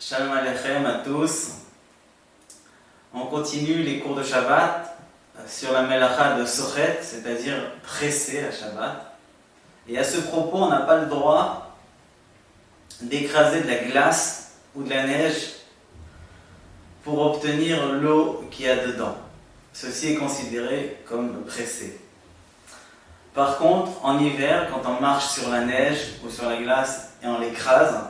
Shalom Aleichem à tous. On continue les cours de Shabbat sur la Melacha de Sochet, c'est-à-dire presser à Shabbat. Et à ce propos, on n'a pas le droit d'écraser de la glace ou de la neige pour obtenir l'eau qu'il y a dedans. Ceci est considéré comme pressé. Par contre, en hiver, quand on marche sur la neige ou sur la glace et on l'écrase,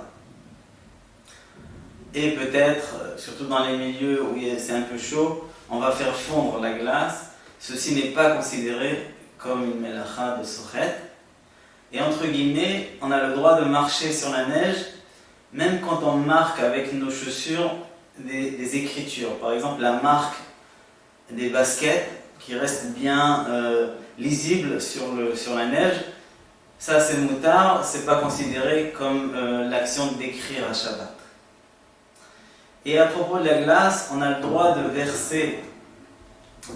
et peut-être, surtout dans les milieux où c'est un peu chaud, on va faire fondre la glace. Ceci n'est pas considéré comme une melacha de sochet. Et entre guillemets, on a le droit de marcher sur la neige, même quand on marque avec nos chaussures des écritures. Par exemple, la marque des baskets qui reste bien lisible sur la neige. Ça, c'est moutard, c'est pas considéré comme l'action d'écrire à Shabbat. Et à propos de la glace, on a le droit de verser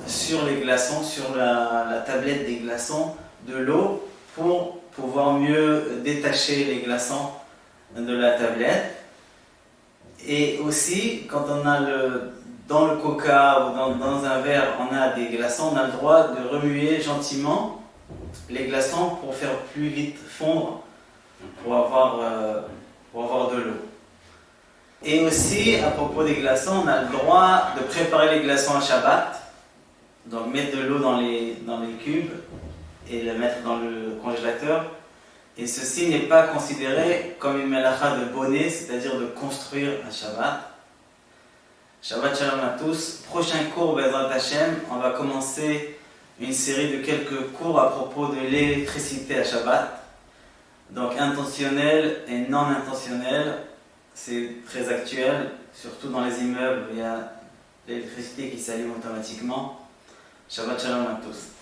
sur les glaçons, sur la tablette des glaçons, de l'eau pour pouvoir mieux détacher les glaçons de la tablette. Et aussi, quand on a dans le coca ou dans un verre, on a des glaçons, on a le droit de remuer gentiment les glaçons pour faire plus vite fondre, pour avoir de l'eau. Et aussi, à propos des glaçons, on a le droit de préparer les glaçons à Shabbat, donc mettre de l'eau dans les cubes et le mettre dans le congélateur. Et ceci n'est pas considéré comme une melacha de bonnet, c'est-à-dire de construire à Shabbat. Shabbat Shalom à tous. Prochain cours, Bezrat Hashem, on va commencer une série de quelques cours à propos de l'électricité à Shabbat. Donc intentionnel et non intentionnel. C'est très actuel, surtout dans les immeubles, il y a l'électricité qui s'allume automatiquement. Shabbat Shalom à tous.